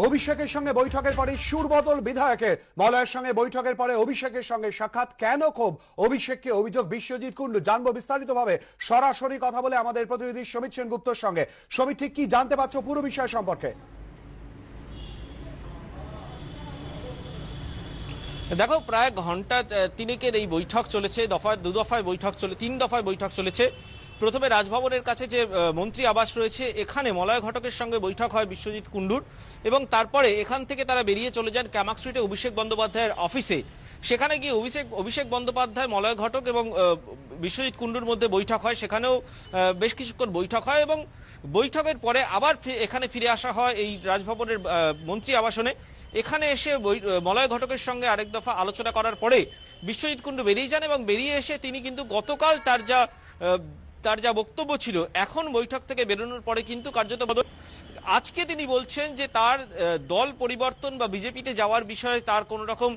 অভিষেকের সঙ্গে বৈঠকের পরে সুরবদল বিধায়কের, মলয়ের সঙ্গে বৈঠকের পরে অভিষেকের সঙ্গে সাক্ষাৎ, কেন ক্ষোভ অভিষেককে অভিযোগ বিশ্বজিৎ কুণ্ডু, জানবো বিস্তারিতভাবে সরাসরি কথা বলে আমাদের প্রতিনিধি সমিত সেনগুপ্তর সঙ্গে। সমিত, ঠিক কি জানতে পারছো পুরো বিষয় সম্পর্কে? দেখো, প্রায় ঘন্টা তিনেকের এই বৈঠক চলেছে, দু দফায় বৈঠক চলে, 3 দফায় বৈঠক চলেছে। প্রথমে রাজভবনের কাছে যে মন্ত্রী আবাস রয়েছে, এখানে মলয় ঘটকের সঙ্গে বৈঠক হয় বিশ্বজিৎ কুণ্ডুর, এবং তারপরে এখান থেকে তারা বেরিয়ে চলে যান ক্যামাক স্ট্রিটে অভিষেক বন্দ্যোপাধ্যায়ের অফিসে। সেখানে গিয়ে অভিষেক বন্দ্যোপাধ্যায়, মলয় ঘটক এবং বিশ্বজিৎ কুণ্ডুর মধ্যে বৈঠক হয়। সেখানেও বেশ কিছুক্ষণ বৈঠক হয় এবং বৈঠকের পরে আবার এখানে ফিরে আসা হয় এই রাজভবনের মন্ত্রী আবাসনে। এখানে এসে মলয় ঘটকের সঙ্গে আরেক দফা আলোচনা করার পরে বিশ্বজিৎ কুণ্ডু বেরিয়ে যান এবং বেরিয়ে এসে তিনি কিন্তু গতকাল তার যা বক্তব্য ছিল, এখন বৈঠক থেকে বেরোনোর পরে কিন্তু কার্যত আজকে তিনি বলছেন যে তার দল পরিবর্তন বা বিজেপিতে যাওয়ার বিষয়ে তার কোনো রকম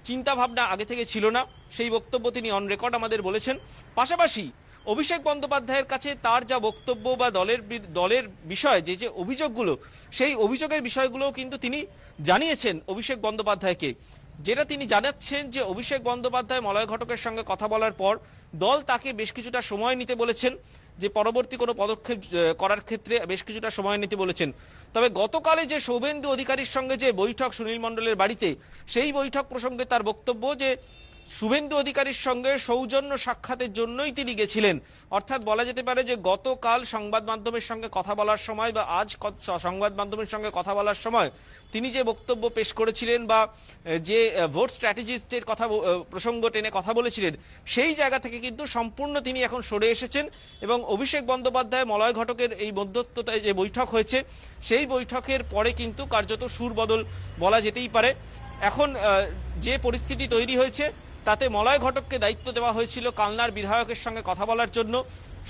চিন্তা ভাবনা আগে থেকে ছিল না। সেই বক্তব্য তিনি অন রেকর্ড আমাদের বলেছেন। পাশাপাশি অভিষেক বন্দ্যোপাধ্যায়ের কাছে তার যা বক্তব্য বা দলের বিষয়ে যে অভিযোগগুলো, সেই অভিযোগের বিষয়গুলোও কিন্তু তিনি জানিয়েছেন অভিষেক বন্দ্যোপাধ্যায়কে। যেটা তিনি জানাচ্ছেন যে অভিষেক বন্দ্যোপাধ্যায় মলয় ঘটকের সঙ্গে কথা বলার পর দল তাকে বেশ কিছুটা সময় নিতে বলেছেন, যে পরবর্তী কোনো পদক্ষেপ করার ক্ষেত্রে বেশ কিছুটা সময় নিতে বলেছেন। তবে গতকালে যে শুভেন্দু অধিকারীর সঙ্গে যে বৈঠক সুনীল মণ্ডলের বাড়িতে, সেই বৈঠক প্রসঙ্গে তার বক্তব্য যে শুভেন্দু অধিকারীর সঙ্গে সৌজন্য সাক্ষাতের জন্যই তিনি গেছিলেন। অর্থাৎ বলা যেতে পারে যে গতকাল সংবাদ মাধ্যমের সঙ্গে কথা বলার সময় বা আজ সংবাদ মাধ্যমের সঙ্গে কথা বলার সময় তিনি যে বক্তব্য পেশ করেছিলেন বা যে ভোট স্ট্র্যাটেজিস্টের কথা প্রসঙ্গ টেনে কথা বলেছিলেন, সেই জায়গা থেকে কিন্তু সম্পূর্ণ তিনি এখন সরে এসেছেন। এবং অভিষেক বন্দ্যোপাধ্যায় মলয় ঘটকের এই মধ্যস্থতায় যে বৈঠক হয়েছে, সেই বৈঠকের পরে কিন্তু কার্যত সুরবদল বলা যেতেই পারে। এখন যে পরিস্থিতি তৈরি হয়েছে, তাতে মলয় ঘটককে দায়িত্ব দেওয়া হয়েছিল কালনার বিধায়কের সঙ্গে কথা বলার জন্য।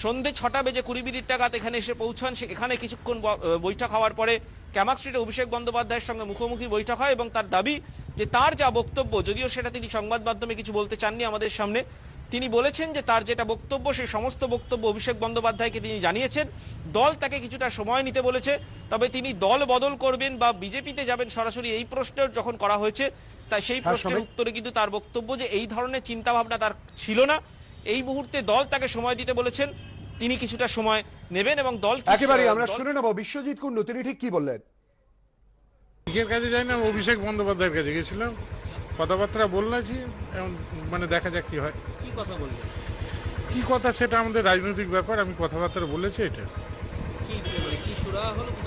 সন্ধ্যে 6টা বেজে 20 মিনিট নাগাদ এখানে এসে পৌঁছান। এখানে কিছুক্ষণ বৈঠক হওয়ার পরে ক্যামাক স্ট্রিটে অভিষেক বন্দ্যোপাধ্যায়ের সঙ্গে মুখোমুখি বৈঠক হয় এবং তার দাবি যে তার যা বক্তব্য, যদিও সেটা তিনি সংবাদ মাধ্যমে কিছু বলতে চাননি আমাদের সামনে, তিনি বলেছেন যে তার যেটা বক্তব্য, সেই সমস্ত বক্তব্য অভিষেক বন্দ্যোপাধ্যায়কে তিনি জানিয়েছেন। দল তাকে কিছুটা সময় নিতে বলেছে, তবে তিনি দল বদল করবেন বা বিজেপিতে যাবেন সরাসরি, এই প্রশ্ন যখন করা হয়েছে, তাই সেই প্রশ্নের উত্তরে কিন্তু তার বক্তব্য যে এই ধরনের চিন্তা ভাবনা তার ছিল না। এই মুহূর্তে দল তাকে সময় দিতে বলেছেন, তিনি কিছুটা সময় নেবেন এবং দল একেবারে আমরা শুনে নেব বিশ্বজিৎ কুণ্ডু তিনি ঠিক কি বললেন। এর কাছে যাই না, অভিষেক বন্দ্যোপাধ্যায়ের কাছে গেছিলাম, কথাবার্তা বললাছি, মানে দেখা যাক কি হয়। কি কথা বললেন? কি কথা সেটা আমাদের রাজনৈতিক ব্যাপার, আমি কথাবার্তা বলেছি। এটা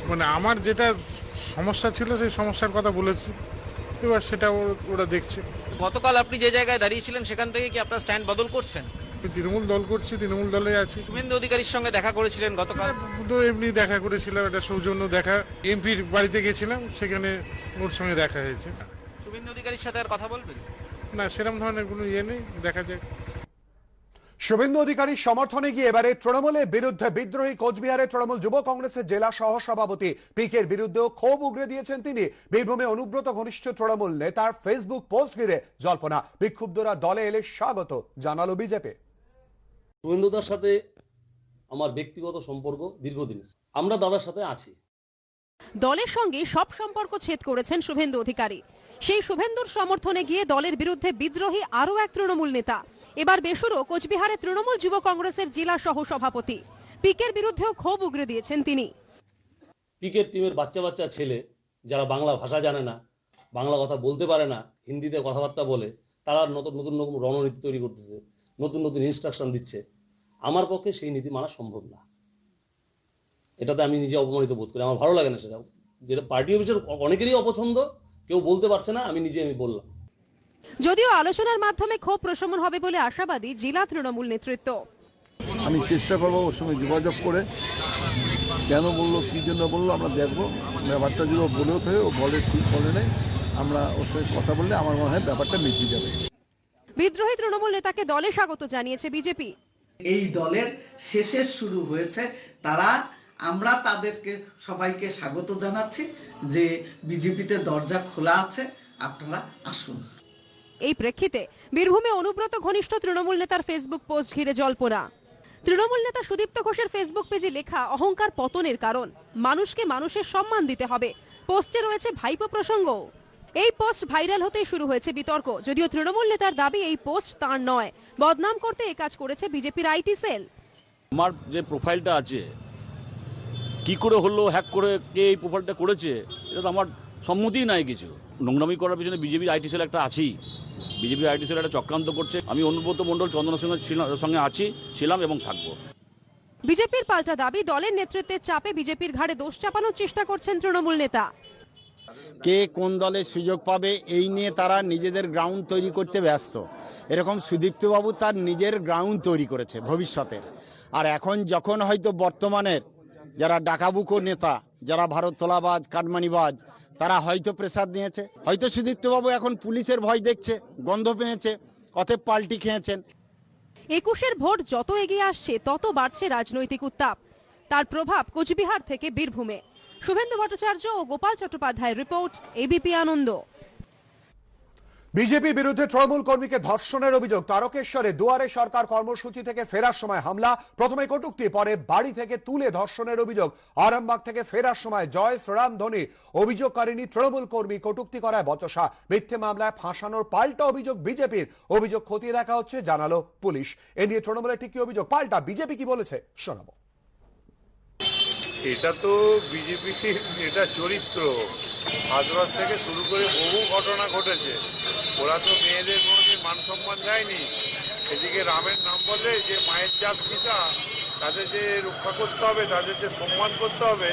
মানে আমার যেটা সমস্যা ছিল সেই সমস্যার কথা বলেছি, এবার সেটা ওরা দেখছে। গতকাল আপনি যে জায়গায় দাঁড়িয়েছিলেন সেখান থেকে কি আপনার স্ট্যান্ড বদল করছেন? তৃণমূল দল করছি, তৃণমূল দলে আছি। শুভেন্দু অধিকারীর সঙ্গে দেখা করেছিলেন গতকাল? তো এমনি দেখা করেছিলাম, এটা সৌজন্য দেখা। এমপির বাড়িতে গেছিলাম, সেখানে ওর সঙ্গে দেখা হয়েছে। শুভেন্দু অধিকারীর সাথে আর কথা বলবেন না? সেরকম ধরনের কোনো ইয়ে নেই, দেখা যাক। শুভেন্দু অধিকারীর সমর্থনে গিয়ে এবারে তৃণমূলের বিরুদ্ধে বিদ্রোহী কোচবিহারের তৃণমূল যুব কংগ্রেসের জেলা সহসভাপতি পিকের বিরুদ্ধেও ক্ষোভ উগরে দিয়েছেন তিনি। বীরভূমে অনুব্রত ঘনিষ্ঠ তৃণমূল নেতার ফেসবুক পোস্ট ঘিরে জল্পনা, বিক্ষুব্ধরা দলে এলে স্বাগত জানালো বিজেপি। শুভেন্দুদার সাথে আমার ব্যক্তিগত সম্পর্ক দীর্ঘদিনের, আমরা দাদার সাথে আছি। দলের সঙ্গে সব সম্পর্ক ছেদ করেছেন শুভেন্দু অধিকারী। সেই শুভেন্দুর সমর্থনে গিয়ে দলের বিরুদ্ধে বিদ্রোহী আরও এক তৃণমূল নেতা। এবার বেসুরো কোচবিহারে তৃণমূল যুব কংগ্রেসের জেলা সহ সভাপতি পিকের বিরুদ্ধেও ক্ষোভ উগরে দিয়েছেন তিনি। পিকের টিমের বাচ্চা বাচ্চা ছেলে যারা বাংলা ভাষা জানে না, বাংলা কথা বলতে পারে না, হিন্দিতে কথাবার্তা বলে, তারা নতুন নতুন রকম রণনীতি তৈরি করতেছে, নতুন নতুন ইনস্ট্রাকশন দিচ্ছে। আমার পক্ষে সেই নীতি মানা সম্ভব না। এটাতে আমি নিজে অপমানিত বোধ করি, আমার ভালো লাগে না সেটা। যেটা পার্টি অফিসের অনেকেরই অপছন্দ, কেউ বলতে পারছে না, আমি বললাম। যদিও আলোচনার মাধ্যমে ক্ষোভ প্রশমন হবে বলে আশাবাদী জেলা তৃণমূল নেতৃত্ব। আমি চেষ্টা করবো ওর সঙ্গে যোগাযোগ করে, কেন বললো, কি জন্য বললো আমরা দেখবো। ব্যাপারটা যদি ও বলেও থাকে, ও বলে ঠিক বলে নেই, আমরা ওর সঙ্গে কথা বললে আমার মনে হয় ব্যাপারটা মিটিয়ে যাবে। বিদ্রোহী তৃণমূল নেতাকে দলে স্বাগত জানিয়েছে বিজেপি। এই দলের শেষের শুরু হয়েছে, আমরা তাদেরকে সবাইকে স্বাগত জানাচ্ছি যে বিজেপিতে দরজা খোলা আছে, আপনারা আসুন। এই প্রেক্ষিতে বীরভূমে অনুব্রত ঘনিষ্ঠ তৃণমূল নেতার ফেসবুক পোস্ট ঘিরে জল্পনা। তৃণমূল নেতা সুদীপ্ত ঘোষের ফেসবুক পেজে লেখা, অহংকার পতনের কারণ, মানুষকে মানুষের সম্মান দিতে হবে, পোস্টে রয়েছে ভাইপো প্রসঙ্গ। এই পোস্ট ভাইরাল হতে শুরু হয়েছে বিতর্ক, যদিও তৃণমূল নেতার দাবি এই পোস্ট তার নয়, বদনাম করতে এই কাজ করেছে বিজেপির আইটি সেল। আমার যে প্রোফাইলটা আছে কি করে হলো, হ্যাক করে কে এই প্রোফাইলটা করেছে, এটা তো আমার সম্মতিই নাই কিছু। নোংরামি করার পিছনে বিজেপির আইটি সেল একটা আছেই, বিজেপির আইটি সেল একটা চক্রান্ত করছে। আমি অনুব্রত মণ্ডল চন্দন সিংহের সঙ্গে ছিলাম এবং থাকবো। বিজেপির পাল্টা দাবি, দলের নেতৃত্বের চাপে বিজেপির ঘাড়ে দোষ চাপানোর চেষ্টা করছেন তৃণমূল নেতা। কে কোন দলে সুযোগ পাবে এই নিয়ে তারা নিজেদের গ্রাউন্ড তৈরি করতে ব্যস্ত। এরকম সুদীপ্তবাবু তার নিজের গ্রাউন্ড তৈরি করেছে ভবিষ্যতের। আর এখন যখন হয়তো বর্তমানের যারা ডাকাবুকো নেতা, যারা ভারত তোলাবাজ কাটমানিবাজ, তারা হয়তো প্রেসার নিয়েছে, হয়তো সুদীপ্তবাবু এখন পুলিশের ভয় দেখছে, গন্ধ পেয়েছে, অতএব পাল্টি খেয়েছেন। 21-এর ভোট যত এগিয়ে আসছে তত বাড়ছে রাজনৈতিক উত্তাপ, তার প্রভাব কোচবিহার থেকে বীরভূমে। শুভেন্দু ভট্টাচার্য ও গোপাল চট্টোপাধ্যায়ের রিপোর্ট, এবিপি আনন্দ। বিজেপি বিরুদ্ধে তৃণমূল কর্মীকে ধর্ষণের অভিযোগ। তারকেশ্বরে দুয়ারে সরকার কর্মসূচি থেকে ফেরার সময় হামলা, প্রথমে কটূক্তি, পরে বাড়ি থেকে তুলে ধর্ষণের অভিযোগ। আরামবাগ থেকে ফেরার সময় জয় শ্রীরাম ধ্বনি, অভিযোগকারিনী তৃণমূল কর্মী, কটূক্তি করায় বচসা। মিথ্যে মামলায় ফাঁসানোর পাল্টা অভিযোগ বিজেপির, অভিযোগ খতিয়ে দেখা হচ্ছে জানালো পুলিশ। এ নিয়ে তৃণমূলের ঠিক কি অভিযোগ, পাল্টা বিজেপি কি বলেছে শোনাবো। এটা তো বিজেপির এটা চরিত্র, হাজরাত থেকে শুরু করে বহু ঘটনা ঘটেছে। ওরা তো মেয়েদের কোনোদিন মান সম্মান দেয়নি। এদিকে রামের নাম বলে যে মায়ের জাত পিতা, তাদের যে রক্ষা করতে হবে, তাদের যে সম্মান করতে হবে,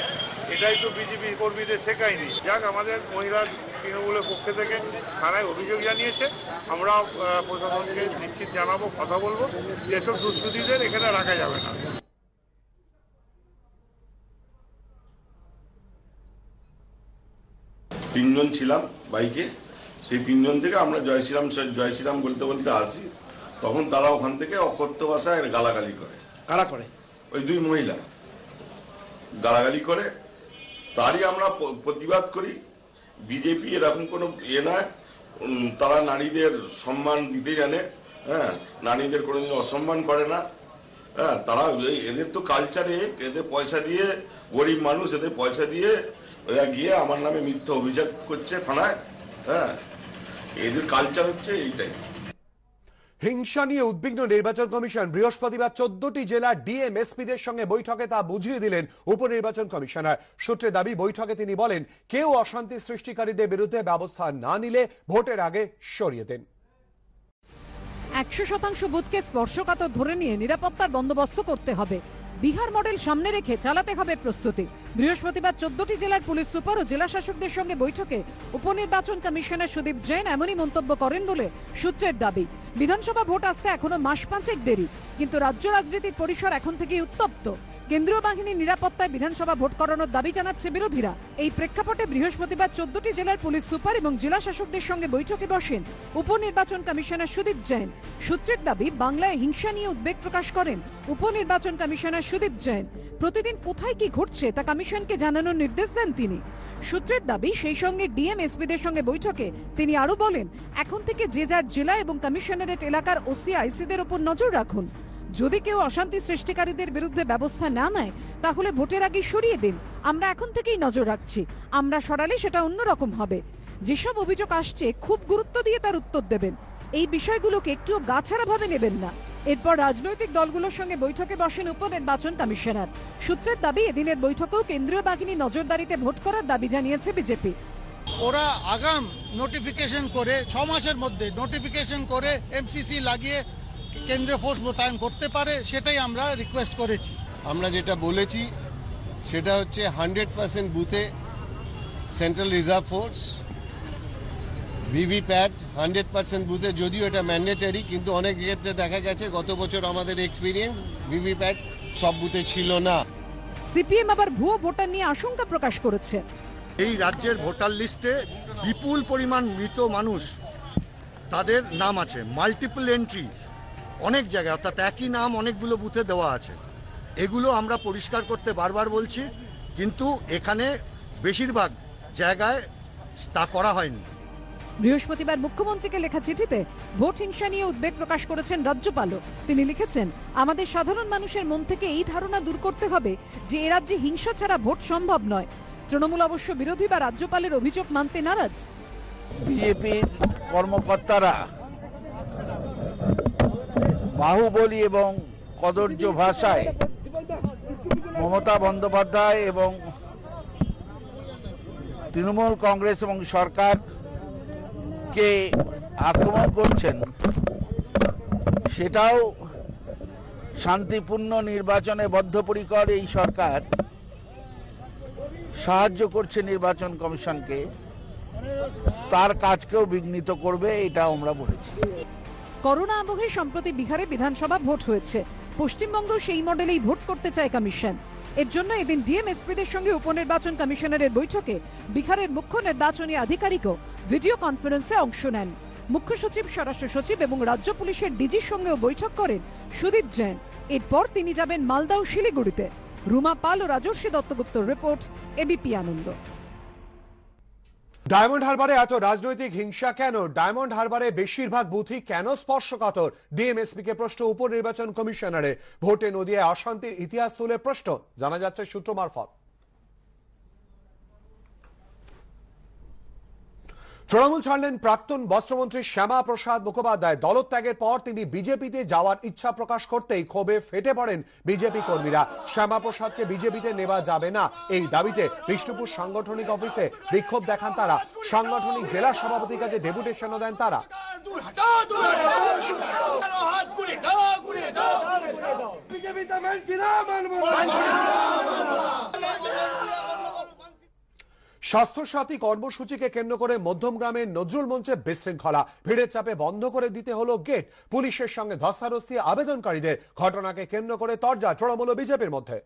এটাই তো বিজেপি কর্মীদের শেখায়নি। যাক, আমাদের মহিলা তৃণমূলের পক্ষ থেকে থানায় অভিযোগ জানিয়েছে, আমরা প্রশাসনকে নিশ্চিত জানাবো, কথা বলবো যে এসব দুষ্কৃতীদের এখানে রাখা যাবে না। তিনজন ছিলাম বাইকে, সেই তিনজন থেকে আমরা জয় শ্রীরাম বলতে বলতে আসি, তখন তারা ওখান থেকে অকথ্য ভাষায় গালাগালি করে। কারা করে? ওই দুই মহিলা গালাগালি করে, তারই আমরা প্রতিবাদ করি। বিজেপি এরকম কোনো নয়, তারা নারীদের সম্মান দিতে জানে, হ্যাঁ, নারীদের কোনোদিন অসম্মান করে না। হ্যাঁ, তারা এদের তো কালচারে, এদের পয়সা দিয়ে, গরিব মানুষ, এদের পয়সা দিয়ে ওরা গিয়ে আমার নামে মিথ্যা অভিযোগ করছে থানায়। হ্যাঁ, এদের কালচার হচ্ছে এইটাই। হিংসা নিয়ে উদ্বিগ্ন নির্বাচন কমিশন। বৃহস্পতিবার 14টি জেলার ডিএম এসপিদের সঙ্গে বৈঠকে তা বুঝিয়ে দিলেন উপনির্বাচন কমিশনার। সূত্রে দাবি, বৈঠকে তিনি বলেন, কেউ অশান্তি সৃষ্টিকারীদের বিরুদ্ধে ব্যবস্থা না নিলে ভোটের আগে সরিয়ে দেন। 100% বুথকে স্পর্শকাতর ধরে নিয়ে নিরাপত্তার বন্দোবস্ত করতে হবে। বিহার মডেল সামনে রেখে চালাতে হবে প্রস্তুতি। বৃহস্পতিবার 14টি জেলার পুলিশ সুপার ও জেলা শাসকদের সঙ্গে বৈঠকে উপনির্বাচন কমিশনার সুদীপ জৈন এমনই মন্তব্য করেন বলে সূত্রের দাবি। বিধানসভা ভোট আসতে এখনো মাস 5 দেরি, কিন্তু রাজ্য রাজনীতির পরিসর এখন থেকেই উত্তপ্ত। কেন্দ্রীয় বাহিনীর নিরাপত্তায় বিধানসভা ভোট করানোর দাবি জানাচ্ছে বিরোধীরা। এই প্রেক্ষাপটে বৃহস্পতিবার 14টি জেলার পুলিশ সুপার এবং জেলা শাসকদের সঙ্গে বৈঠকে বসেন উপনির্বাচন কমিশনার সুদীপ জৈন। সূত্রের দাবি, বাংলায় হিংসা নিয়ে উদ্বেগ প্রকাশ করেন উপনির্বাচন কমিশনার সুদীপ জৈন। প্রতিদিন কোথায় কি ঘটছে তা কমিশনকে জানানোর নির্দেশ দেন তিনি। সূত্রের দাবি, সেই সঙ্গে ডিএম এসপিদের সঙ্গে বৈঠকে তিনি আরো বলেন, এখন থেকে যে যার জেলা এবং কমিশনারেট এলাকার ওসি আইসিদের উপর নজর রাখুন। যদি কেউ অশান্তি সৃষ্টিকারীদের বিরুদ্ধে ব্যবস্থা না নেয় তাহলে ভোটের আগে সরিয়ে দিন। আমরা এখন থেকেই নজর রাখছি, আমরা সরালে সেটা অন্যরকম হবে। যেসব অভিযোগ আসছে খুব গুরুত্ব দিয়ে তার উত্তর দেবেন, এই বিষয়গুলোকে একটুও গাছাড়া ভাবে নেবেন না। এরপর রাজনৈতিক দলগুলোর সঙ্গে বৈঠকে বসেন উপনির্বাচন কমিশনার। সূত্রের দাবি, এদিনের বৈঠকেও কেন্দ্রীয় বাহিনী নজরদারিতে ভোট করার দাবি জানিয়েছে বিজেপি। ওরা আগাম নোটিফিকেশন করে 6 মাসের মধ্যে নোটিফিকেশন করে এমসিসি লাগিয়ে কেন্দ্রীয় ফোর্স মোতায়েন করতে পারে, সেটাই আমরা রিকোয়েস্ট করেছি। আমরা যেটা বলেছি সেটা হচ্ছে 100% বুথে সেন্ট্রাল রিজার্ভ ফোর্স, ভিভিপ্যাট 100% বুথে, যদিও এটা ম্যান্ডেটরি, কিন্তু অনেক ক্ষেত্রে দেখা গেছে গত বছর আমাদের এক্সপিরিয়েন্স ভিভিপ্যাট সব বুথে ছিল না। সিপিএম আবার ভুয়ো ভোটার নিয়ে আশঙ্কা প্রকাশ করেছে। এই রাজ্যের ভোটার লিস্টে বিপুল পরিমাণ মৃত মানুষ, তাদের নাম আছে, মাল্টিপল এন্ট্রি অনেক জায়গায়, অর্থাৎ একই নাম অনেকগুলো বুথে দেওয়া আছে। এগুলো আমরা পরিষ্কার করতে বারবার বলছি, কিন্তু এখানে বেশিরভাগ জায়গায় তা করা হয়নি। বৃহস্পতিবার মুখ্যমন্ত্রীকে লেখা চিঠিতে ভোট হিংসা নিয়ে উদ্বেগ প্রকাশ করেছেন রাজ্যপালও। তিনি লিখেছেন, আমাদের সাধারণ মানুষের মন থেকে এই ধারণা দূর করতে হবে যে এ রাজ্যে হিংসা ছাড়া ভোট সম্ভব নয়। তৃণমূল অবশ্য বিরোধী বা রাজ্যপালের অভিযোগ মানতে নারাজ। বিজেপির কর্মকর্তারা বাহুবলী এবং কদর্য ভাষায় মমতা বন্দ্যোপাধ্যায় এবং তৃণমূল কংগ্রেস এবং সরকারকে আক্রমণ করছেন, সেটাও শান্তিপূর্ণ নির্বাচনে বদ্ধপরিকর এই সরকার সাহায্য করছে নির্বাচন কমিশনকে, তার কাজকেও বিঘ্নিত করবে, এটা আমরা বলেছি। করোনা আবহে সম্প্রতি বিহারে বিধানসভা ভোট হয়েছে। পশ্চিমবঙ্গ সেই মডেলেই ভোট করতে চায় কমিশন। এর জন্য এদিন ডিএমএসপিদের সঙ্গে উপনির্বাচন কমিশনারের বৈঠকে বিহারের মুখ্য নির্বাচনী আধিকারিকও ভিডিও কনফারেন্সে অংশ নেন। মুখ্য সচিব, স্বরাষ্ট্র সচিব এবং রাজ্য পুলিশের ডিজির সঙ্গেও বৈঠক করেন সুদীপ জৈন। এরপর তিনি যাবেন মালদা ও শিলিগুড়িতে। রুমা পাল ও রাজর্ষি দত্তগুপ্তর রিপোর্ট, এবিপি আনন্দ। ডায়মন্ড হারবারে এত রাজনৈতিক হিংসা কেন? ডায়মন্ড হারবারে বেশিরভাগ বুথই কেন স্পর্শকাতর? ডিএমএসপি কে প্রশ্ন উপনির্বাচন কমিশনারের। ভোটে নদিয়ায় অশান্তির ইতিহাস তুলে প্রশ্ন, জানা যাচ্ছে সূত্র মারফত। তৃণমূল ছাড়লেন প্রাক্তন বস্ত্রমন্ত্রী শ্যামা প্রসাদ মুখোপাধ্যায়। দলত্যাগের পর তিনি বিজেপিতে যাওয়ার ইচ্ছা প্রকাশ করতেই ক্ষোভে ফেটে পড়েন বিজেপি কর্মীরা। শ্যামা প্রসাদকে বিজেপিতে নেওয়া যাবে না এই দাবিতে বিষ্ণুপুর সাংগঠনিক অফিসে বিক্ষোভ দেখান তারা। সাংগঠনিক জেলা সভাপতির কাছে ডেপুটেশনও দেন তারা। স্বাস্থ্যসাথী কর্মসূচিকে কেন্দ্র করে মধ্যমগ্রামের নজরুল মঞ্চে বিশৃঙ্খলা। ভিড়ের চাপে বন্ধ করে দিতে হলো গেট। পুলিশের সঙ্গে ধস্তাধস্তি আবেদনকারীদের। ঘটনাকে কেন্দ্র করে তরজা তৃণমূল ও বিজেপির মধ্যে।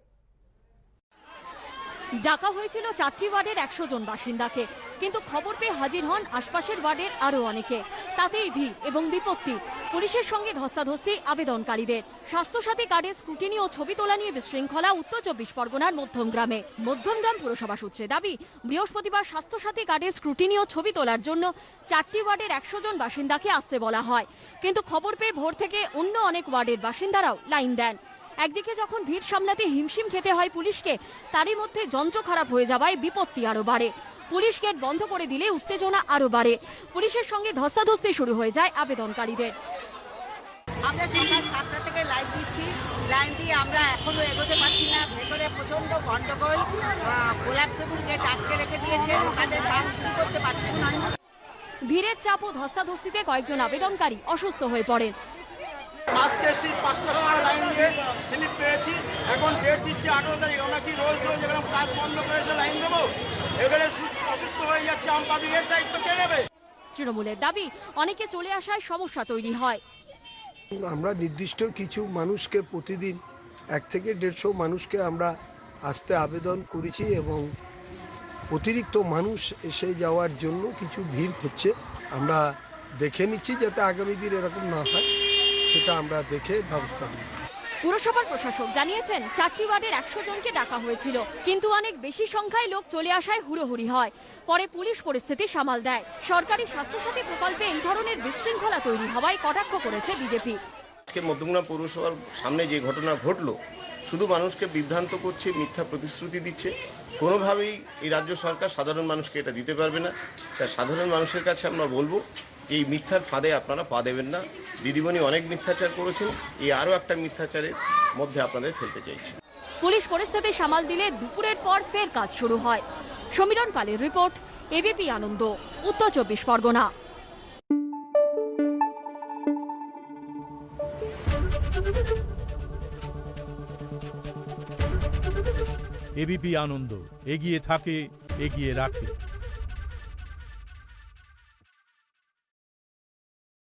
ডাকা হয়েছিল 4টি ওয়ার্ডের 100 জন বাসিন্দাকে, কিন্তু খবর পেয়ে হাজির হন আশপাশের ওয়ার্ডের আরো অনেকে। তাতেই ভিড় এবং বিপত্তি। পুলিশের সঙ্গে ধস্তাধস্তি আবেদনকারীদের। স্বাস্থ্যসাথী কার্ডের স্ক্রুটিনি ও ছবি তোলা নিয়ে বিশৃঙ্খলা উত্তর 24 পরগনার মধ্যমগ্রামে। মধ্যমগ্রাম পুরসভা সূত্রে দাবি, বৃহস্পতিবার স্বাস্থ্যসাথী কার্ডের স্ক্রুটিনি ও ছবি তোলার জন্য 4টি ওয়ার্ডের 100 জন বাসিন্দাকে আসতে বলা হয়, কিন্তু খবর পেয়ে ভোর থেকে অন্য অনেক ওয়ার্ডের বাসিন্দারাও লাইন দেন। একদিকে যখন ভিড় সামলাতে হিমশিম খেতে হয় পুলিশকে, তারই মধ্যে যন্ত্র খারাপ হয়ে যাওয়ায় বিপত্তি আরো বাড়ে। পুলিশ গেট বন্ধ করে দিলে উত্তেজনা আরো বাড়ে। পুলিশের সঙ্গে ধস্তাধস্তি শুরু হয়ে যায় আবেদনকারীদের। আমরা সকাল 7টা থেকে লাইন দিচ্ছি, লাইন দিয়ে আমরা এখনো এগোতে পারছি না। ভেতরে প্রচন্ড গন্ডগোল, কোলাপসেবল গেট আটকে রেখে দিয়েছে, ওখানে কাজ শুরু করতে পারছে না। ভিড়ের চাপ ও ধস্তাধস্তিতে কয়েকজন আবেদনকারী অসুস্থ হয়ে পড়েন। আজকে শীত 5টার সময় লাইন দিয়ে স্লিপ পেয়েছি, এখন ডেট দিচ্ছি 18 তারিখ। আমরা কি রোজ রোজ এখানে কাজ বন্ধ করে এসে লাইন দেবো? এখানে অসুস্থ হয়ে যাচ্ছে, আম পাবলিকের দায়িত্ব কে নেবে? তৃণমূলের দাবি, অনেকে চলে আসায় সমস্যা তৈরি হয়। আমরা নির্দিষ্ট কিছু মানুষকে প্রতিদিন 1 থেকে 150 মানুষকে আমরা আসতে আবেদন করেছি এবং অতিরিক্ত মানুষ এসে যাওয়ার জন্য কিছু ভিড় হচ্ছে। আমরা দেখে নিচ্ছি যাতে আগামী দিন এরকম না হয়, সেটা আমরা দেখে ব্যবস্থা নিই। পুরসভার প্রশাসক জানিয়েছেন 4টি ওয়ার্ডের 100 জনকে ডাকা হয়েছিল, কিন্তু অনেক বেশি সংখ্যায় লোক চলে আসায় হুড়োহুড়ি হয়। পরে পুলিশ পরিস্থিতি সামাল দেয়। সরকারি স্বাস্থ্যসাথী প্রকল্পে এই ধরনের বিশৃঙ্খলা তৈরি হওয়ায় কটাক্ষ করেছে বিজেপি। আজকে মধ্যমগ্রাম পৌরসভার সামনে যে ঘটনা ঘটলো, শুধু মানুষকে বিভ্রান্ত করছে, মিথ্যা প্রতিশ্রুতি দিচ্ছে। কোনোভাবেই এই রাজ্য সরকার সাধারণ মানুষকে এটা দিতে পারবে না। তাই সাধারণ মানুষের কাছে আমরা বলবো, এই মিথ্যার ফাঁদে আপনারা পা দেবেন না। দিদিমণি অনেক মিথ্যাচার করেছেন, এই আরও একটা মিথ্যাচারের মধ্যে আপনাদের ফেলতে চাইছি। পুলিশ পরিস্থিতি সামাল দিলে দুপুরের পর ফের কাজ শুরু হয়। সমীরণ পালের রিপোর্ট, এবিপি আনন্দ, উত্তর 24 পরগনা। এবিপি আনন্দ এগিয়ে থাকে, এগিয়ে রাখে।